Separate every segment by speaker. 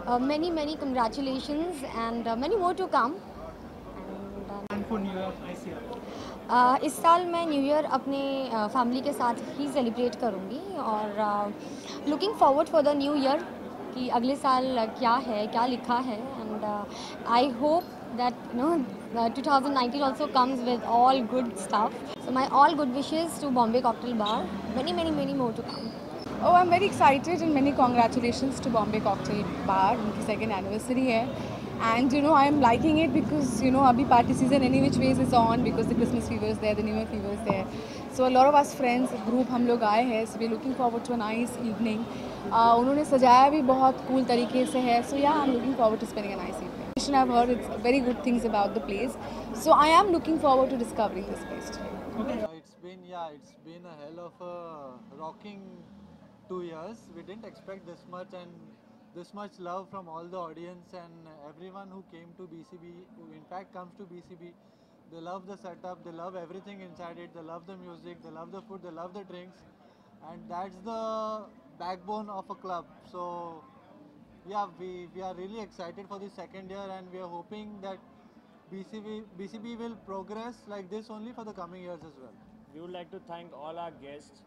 Speaker 1: Many congratulations and many more to come.
Speaker 2: And for New Year this year?
Speaker 1: इस साल मैं new year अपने family के साथ ही सेलिब्रेट करूँगी और looking forward for the new year कि अगले साल क्या है, क्या लिखा है and I hope that 2019 also comes with all good stuff. So my all good wishes to Bombay Cocktail Bar. Many more to come.
Speaker 3: Oh, I'm very excited and many congratulations to Bombay Cocktail Bar. उनकी second anniversary है. And I am liking it because अभी party season any which ways is on because the Christmas fever is there, the New Year fever is there. So a lot of us friends, group हम लोग आए हैं. So we're looking forward to a nice evening. उन्होंने सजाया भी बहुत cool तरीके से है. So yeah, I'm looking forward to spending a nice evening. I've heard it's very good things about the place. So I am looking forward to discovering this place today.
Speaker 2: Okay.
Speaker 4: It's been a hell of a rocking 2 years. We didn't expect this much and this much love from all the audience and everyone who came to BCB, who in fact comes to BCB. They love the setup, they love everything inside it, they love the music, they love the food, they love the drinks, and that's the backbone of a club. So yeah, we are really excited for the second year and we are hoping that BCB will progress like this only for the coming years as well.
Speaker 5: We would like to thank all our guests.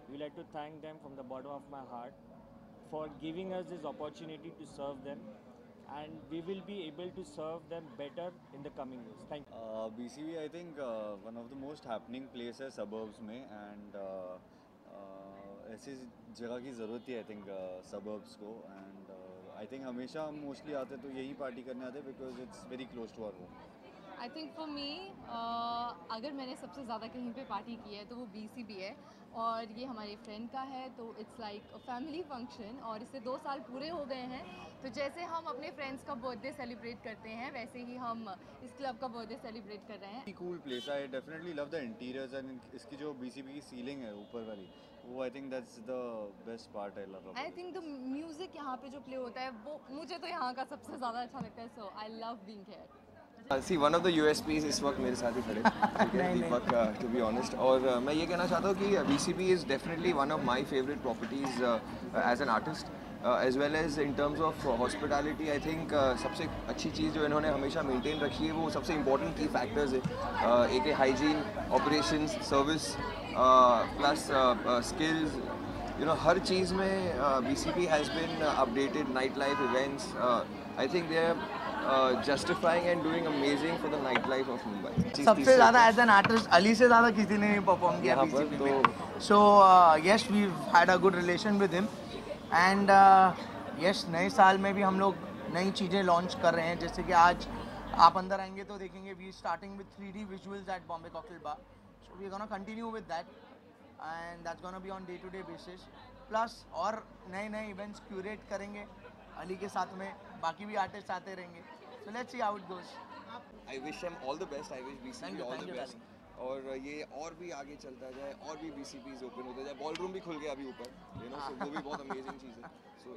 Speaker 5: We would like to thank them from the bottom of my heart for giving us this opportunity to serve them, and we will be able to serve them better in the coming years. Thank you.
Speaker 6: BCB I think one of the most happening places suburbs में and ऐसी जगह की ज़रूरत है I think suburbs को and I think हमेशा हम mostly आते तो यही पार्टी करने आते because it's very close to our home.
Speaker 3: I think for me अगर मैंने सबसे ज़्यादा कहीं पे पार्टी की है तो वो BCB है और ये हमारे फ्रेंड का है तो it's like a family function और इससे 2 साल पूरे हो गए हैं तो जैसे हम अपने फ्रेंड्स का बर्थडे सेलिब्रेट करते हैं वैसे ही हम इस क्लब का बर्थडे सेलिब्रेट कर रहे हैं.
Speaker 6: Cool place. I definitely love the interiors and इसकी जो BCB की सीलिंग है ऊपर वाली वो I think that's the best part I love about
Speaker 3: I
Speaker 6: it.
Speaker 3: Think the music यहाँ पे जो प्ले होता है वो मुझे तो यहाँ का सबसे ज़्यादा अच्छा लगता है. So I love being here.
Speaker 7: See one of the USPs इस वक्त मेरे साथ ही खड़े ठीक है दीपक टू बी ऑनेस्ट और मैं ये कहना चाहता हूँ कि BCB is definitely one of my favourite properties as an artist as well as in terms of hospitality. I think सबसे अच्छी चीज़ जो इन्होंने हमेशा मेंटेन रखी है वो सबसे इंपॉर्टेंट की फैक्टर्स है एक hygiene operations service plus skills हर चीज़ में BCB has been updated. Night life events I think they are justifying and doing amazing for the nightlife of Mumbai.
Speaker 8: सबसे ज़्यादा एज एन आर्टिस्ट अली से ज़्यादा किसी ने नहीं परफॉर्म किया BCB में. So yes we had a good relation with him and yes नए साल में भी हम लोग नई चीज़ें लॉन्च कर रहे हैं जैसे कि आज आप अंदर आएंगे तो देखेंगे we starting with 3D visuals at Bombay cocktail bar. So we are gonna continue with that and that's gonna be on day to day basis. Plus और नए इवेंट्स क्यूरेट करेंगे अली के साथ में. बाकी भी आर्टिस्ट आते रहेंगे. So let's see how it goes.
Speaker 7: I wish him all the best. I wish BCB all the best और ये और भी आगे चलता जाए और भी BCBs ओपन होते जाए. बॉल रूम भी खुल गया अभी ऊपर सो वो भी बहुत अमेजिंग चीज़ है. सो